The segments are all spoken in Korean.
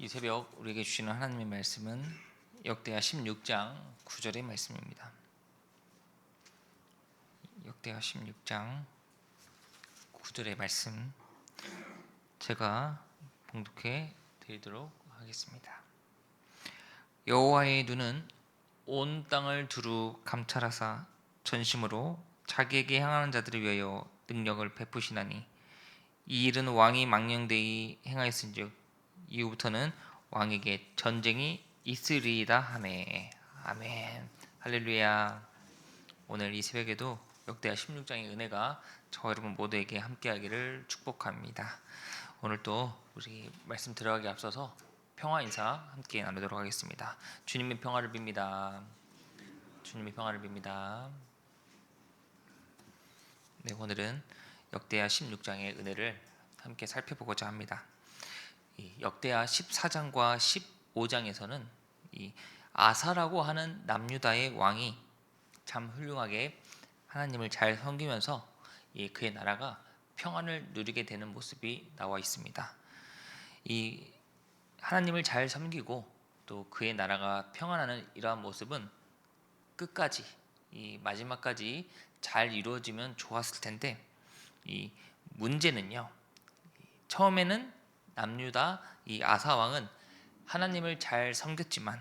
이 새벽 우리에게 주시는 하나님의 말씀은 역대하 16장 9절의 말씀입니다. 역대하 16장 9절의 말씀 제가 봉독해 드리도록 하겠습니다. 여호와의 눈은 온 땅을 두루 감찰하사 전심으로 자기에게 향하는 자들을 위하여 능력을 베푸시나니 이 일은 왕이 망령되이 행하였은즉 이후부터는 왕에게 전쟁이 있으리이다 하네. 아멘. 할렐루야. 오늘 이 새벽에도 역대하 16장의 은혜가 저와 여러분 모두에게 함께하기를 축복합니다. 오늘 또 우리 말씀 들어가기 앞서서 평화 인사 함께 나누도록 하겠습니다. 주님의 평화를 빕니다. 주님의 평화를 빕니다. 네, 오늘은 역대하 16장의 은혜를 함께 살펴보고자 합니다. 이 역대하 14장과 15장에서는 이 아사라고 하는 남유다의 왕이 참 훌륭하게 하나님을 잘 섬기면서 그의 나라가 평안을 누리게 되는 모습이 나와 있습니다. 이 하나님을 잘 섬기고 또 그의 나라가 평안하는 이러한 모습은 끝까지 이 마지막까지 잘 이루어지면 좋았을 텐데 이 문제는요. 처음에는 남유다 이 아사 왕은 하나님을 잘 섬겼지만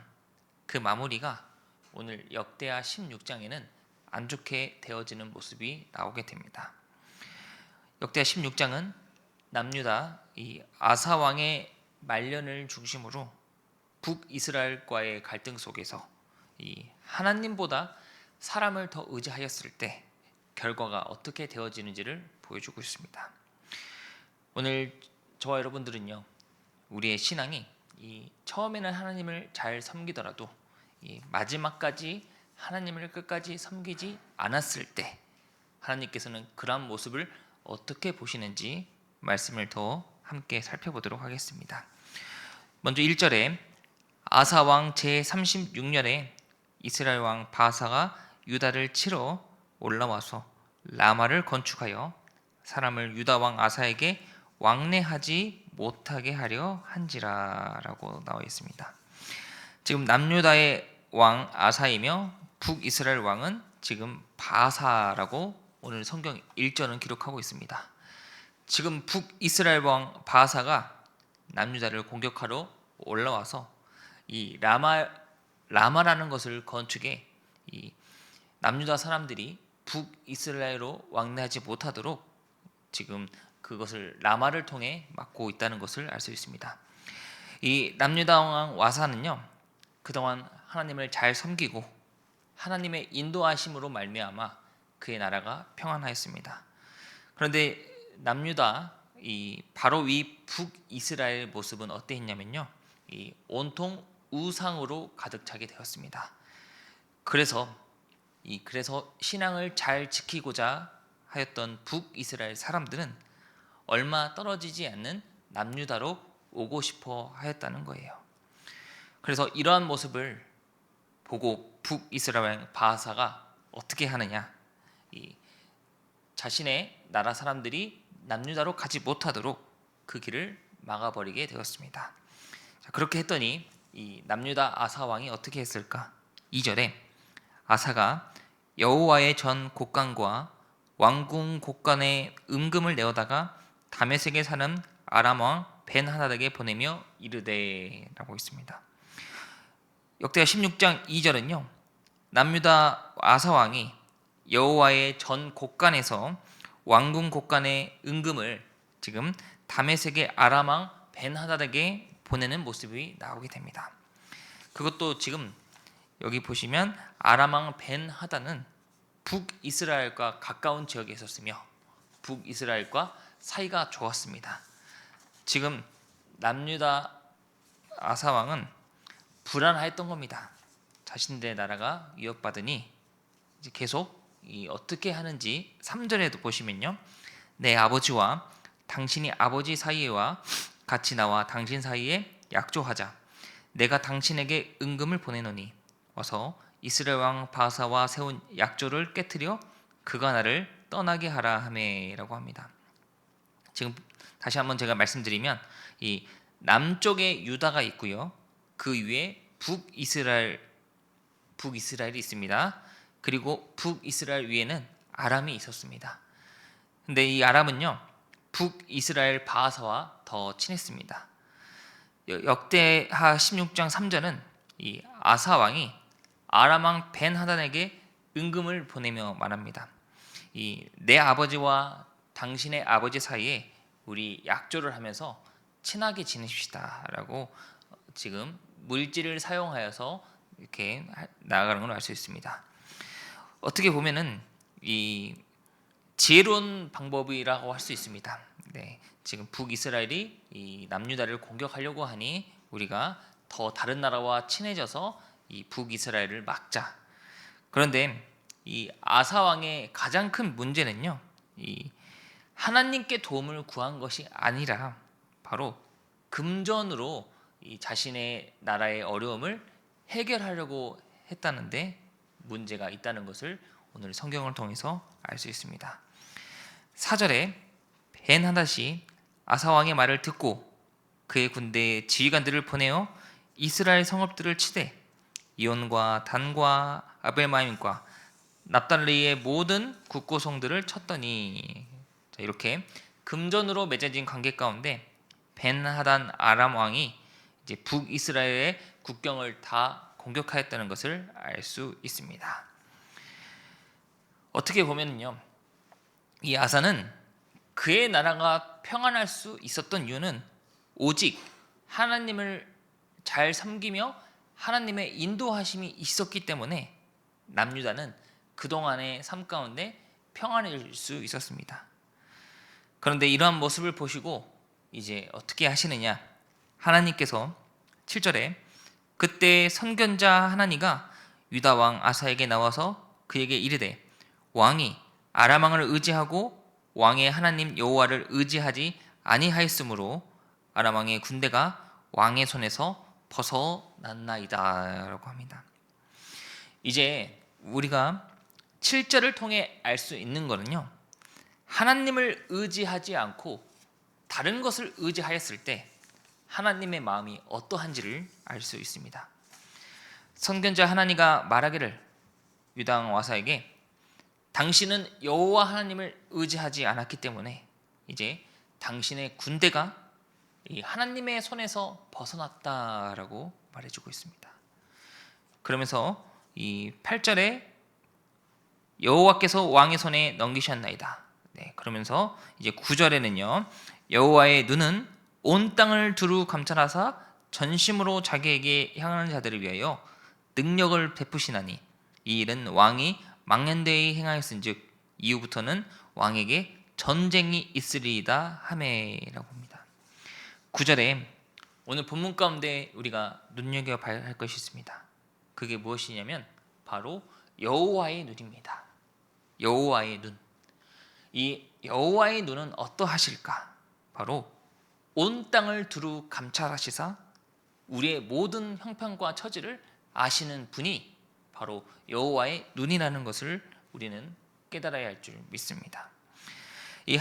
그 마무리가 오늘 역대하 16장에는 안 좋게 되어지는 모습이 나오게 됩니다. 역대하 16장은 남유다 이 아사 왕의 말년을 중심으로 북이스라엘과의 갈등 속에서 이 하나님보다 사람을 더 의지하였을 때 결과가 어떻게 되어지는지를 보여주고 있습니다. 오늘 저와 여러분들은요, 우리의 신앙이 이 처음에는 하나님을 잘 섬기더라도 이 마지막까지 하나님을 끝까지 섬기지 않았을 때 하나님께서는 그러한 모습을 어떻게 보시는지 말씀을 더 함께 살펴보도록 하겠습니다. 먼저 1절에 아사 왕 제36년에 이스라엘 왕 바사가 유다를 치러 올라와서 라마를 건축하여 사람을 유다 왕 아사에게 왕래하지 못하게 하려 한지라라고 나와 있습니다. 지금 남유다의 왕 아사이며 북이스라엘 왕은 지금 바사라고 오늘 성경 1절은 기록하고 있습니다. 지금 북이스라엘 왕 바사가 남유다를 공격하러 올라와서 이 라마라는 것을 건축해 이 남유다 사람들이 북이스라엘로 왕래하지 못하도록 지금 그것을 라마를 통해 막고 있다는 것을 알 수 있습니다. 이 남유다 왕 와사는요, 그동안 하나님을 잘 섬기고 하나님의 인도하심으로 말미암아 그의 나라가 평안하였습니다. 그런데 남유다 이 바로 위 북이스라엘 모습은 어땠냐면요, 이 온통 우상으로 가득 차게 되었습니다. 그래서 신앙을 잘 지키고자 하였던 북이스라엘 사람들은 얼마 떨어지지 않는 남유다로 오고 싶어 하였다는 거예요. 그래서 이러한 모습을 보고 북이스라엘 바하사가 어떻게 하느냐, 이 자신의 나라 사람들이 남유다로 가지 못하도록 그 길을 막아버리게 되었습니다. 자, 그렇게 했더니 이 남유다 아사 왕이 어떻게 했을까? 2절에 아사가 여호와의 전 곡간과 왕궁 곡간에 음금을 내어다가 다메섹에 사는 아람 왕 벤하닷에게 보내며 이르되라고 있습니다. 역대하 16장 2절은요, 남유다 아사 왕이 여호와의 전 곡간에서 왕궁 곡간의 음금을 지금 다메섹의 아람 왕 벤하닷에게 보내는 모습이 나오게 됩니다. 그것도 지금 여기 보시면 아람 왕 벤하닷은 북이스라엘과 가까운 지역에 있었으며 북이스라엘과 사이가 좋았습니다. 지금 남유다 아사 왕은 불안하였던 겁니다. 자신들의 나라가 위협받으니 이제 계속 어떻게 하는지 3절에도 보시면요, 내 아버지와 당신이 아버지 사이와 같이 나와 당신 사이에 약조하자. 내가 당신에게 은금을 보내노니 어서 이스라엘 왕 바사와 세운 약조를 깨뜨려 그가 나를 떠나게 하라 하매라고 합니다. 지금 다시 한번 제가 말씀드리면 이 남쪽에 유다가 있고요. 그 위에 북이스라엘이 있습니다. 그리고 북이스라엘 위에는 아람이 있었습니다. 근데 이 아람은요, 북이스라엘 바하사와 더 친했습니다. 역대하 16장 3절은 이 아사 왕이 아람 왕 벤 하단에게 은금을 보내며 말합니다. 이 내 아버지와 당신의 아버지 사이에 우리 약조를 하면서 친하게 지내십시다라고 지금 물질을 사용하여서 이렇게 나아가는 걸 알 수 있습니다. 어떻게 보면은 이 지혜로운 방법이라고 할 수 있습니다. 네, 지금 북이스라엘이 이 남유다를 공격하려고 하니 우리가 더 다른 나라와 친해져서 이 북이스라엘을 막자. 그런데 이 아사 왕의 가장 큰 문제는요, 이 하나님께 도움을 구한 것이 아니라 바로 금전으로 이 자신의 나라의 어려움을 해결하려고 했다는데 문제가 있다는 것을 오늘 성경을 통해서 알 수 있습니다. 4절에 벤 하닷이 아사 왕의 말을 듣고 그의 군대의 지휘관들을 보내어 이스라엘 성읍들을 치되 이온과 단과 아벨마임과 납달리의 모든 국고성들을 쳤더니, 자, 이렇게 금전으로 맺어진 관계 가운데 벤 하단 아람 왕이 이제 북이스라엘의 국경을 다 공격하였다는 것을 알 수 있습니다. 어떻게 보면요, 이 아사는 그의 나라가 평안할 수 있었던 이유는 오직 하나님을 잘 섬기며 하나님의 인도하심이 있었기 때문에 남유다는 그동안의 삶 가운데 평안해질 수 있었습니다. 그런데 이러한 모습을 보시고 이제 어떻게 하시느냐? 하나님께서 7절에 그때 선견자 하나니가 유다 왕 아사에게 나와서 그에게 이르되 왕이 아람 왕을 의지하고 왕의 하나님 여호와를 의지하지 아니하였으므로 아람 왕의 군대가 왕의 손에서 벗어났나이다라고 합니다. 이제 우리가 7절을 통해 알 수 있는 것은요, 하나님을 의지하지 않고 다른 것을 의지하였을 때 하나님의 마음이 어떠한지를 알 수 있습니다. 선견자 하나니가 말하기를 유다 왕 아사에게 당신은 여호와 하나님을 의지하지 않았기 때문에 이제 당신의 군대가 이 하나님의 손에서 벗어났다라고 말해주고 있습니다. 그러면서 이 8절에 여호와께서 왕의 손에 넘기셨나이다. 네, 그러면서 이제 9절에는요, 여호와의 눈은 온 땅을 두루 감찰하사 전심으로 자기에게 향하는 자들을 위하여 능력을 베푸시나니 이 일은 왕이 망년대에 행하였은즉 이후부터는 왕에게 전쟁이 있으리이다 하매라고 합니다. 9절에 오늘 본문 가운데 우리가 눈여겨봐야 할 것이 있습니다. 그게 무엇이냐면 바로 여호와의 눈입니다. 여호와의 눈. 이 여호와의 눈은 어떠하실까? 바로 온 땅을 두루 감찰하시사 우리의 모든 형편과 처지를 아시는 분이 바로 여호와의 눈이라는 것을 우리는 깨달아야 할 줄 믿습니다. 이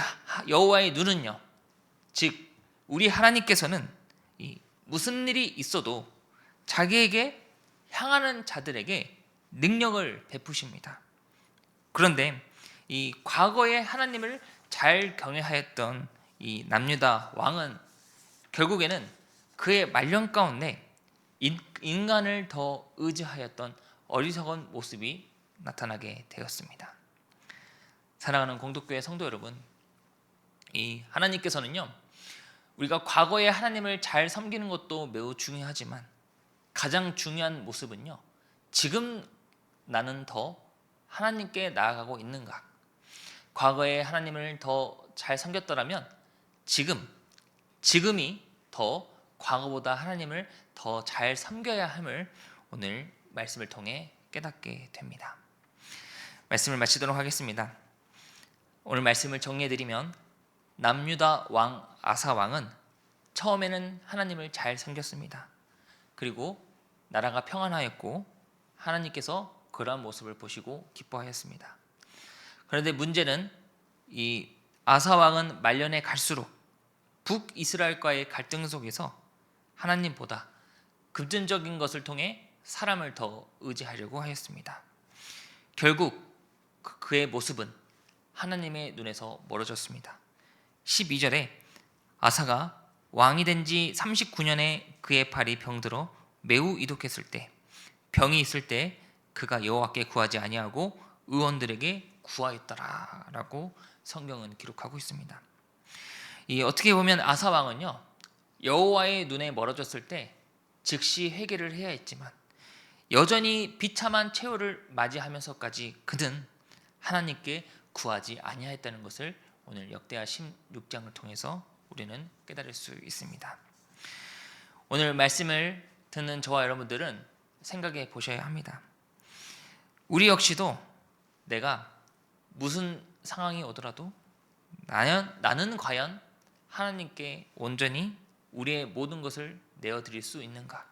여호와의 눈은요, 즉 우리 하나님께서는 무슨 일이 있어도 자기에게 향하는 자들에게 능력을 베푸십니다. 그런데 이 과거에 하나님을 잘 경외하였던 이 남유다 왕은 결국에는 그의 말년 가운데 인간을 더 의지하였던 어리석은 모습이 나타나게 되었습니다. 사랑하는 공동교회 성도 여러분, 이 하나님께서는요, 우리가 과거에 하나님을 잘 섬기는 것도 매우 중요하지만 가장 중요한 모습은요, 지금 나는 더 하나님께 나아가고 있는가? 과거에 하나님을 더 잘 섬겼더라면 지금이 더 과거보다 하나님을 더 잘 섬겨야 함을 오늘 말씀을 통해 깨닫게 됩니다. 말씀을 마치도록 하겠습니다. 오늘 말씀을 정리해드리면 남유다 왕 아사 왕은 처음에는 하나님을 잘 섬겼습니다. 그리고 나라가 평안하였고 하나님께서 그러한 모습을 보시고 기뻐하였습니다. 그런데 문제는 이 아사 왕은 말년에 갈수록 북이스라엘과의 갈등 속에서 하나님보다 금전적인 것을 통해 사람을 더 의지하려고 하였습니다. 결국 그의 모습은 하나님의 눈에서 멀어졌습니다. 12절에 아사가 왕이 된 지 39년에 그의 발이 병들어 매우 이독했을 때, 병이 있을 때 그가 여호와께 구하지 아니하고 의원들에게 구하였더라라고 성경은 기록하고 있습니다. 어떻게 보면 아사 왕은요, 여호와의 눈에 멀어졌을 때 즉시 회개를 해야 했지만 여전히 비참한 최후를 맞이하면서까지 그는 하나님께 구하지 아니하였다는 것을 오늘 역대하 16장을 통해서 우리는 깨달을 수 있습니다. 오늘 말씀을 듣는 저와 여러분들은 생각해 보셔야 합니다. 우리 역시도 내가 무슨 상황이 오더라도 나는 과연 하나님께 온전히 우리의 모든 것을 내어드릴 수 있는가?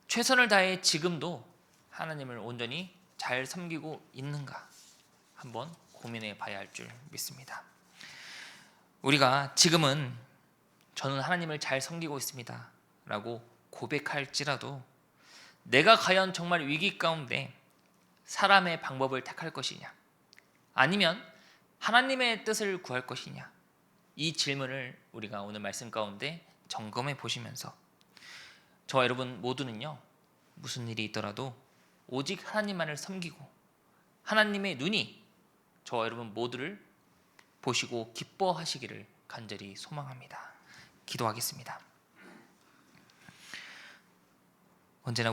최선을 다해 지금도 하나님을 온전히 잘 섬기고 있는가? 한번 고민해 봐야 할 줄 믿습니다. 우리가 지금은 저는 하나님을 잘 섬기고 있습니다 라고 고백할지라도 내가 과연 정말 위기 가운데 사람의 방법을 택할 것이냐, 아니면 하나님의 뜻을 구할 것이냐, 이 질문을 우리가 오늘 말씀 가운데 점검해 보시면서 저와 여러분 모두는요, 무슨 일이 있더라도 오직 하나님만을 섬기고 하나님의 눈이 저와 여러분 모두를 보시고 기뻐하시기를 간절히 소망합니다. 기도하겠습니다. 언제나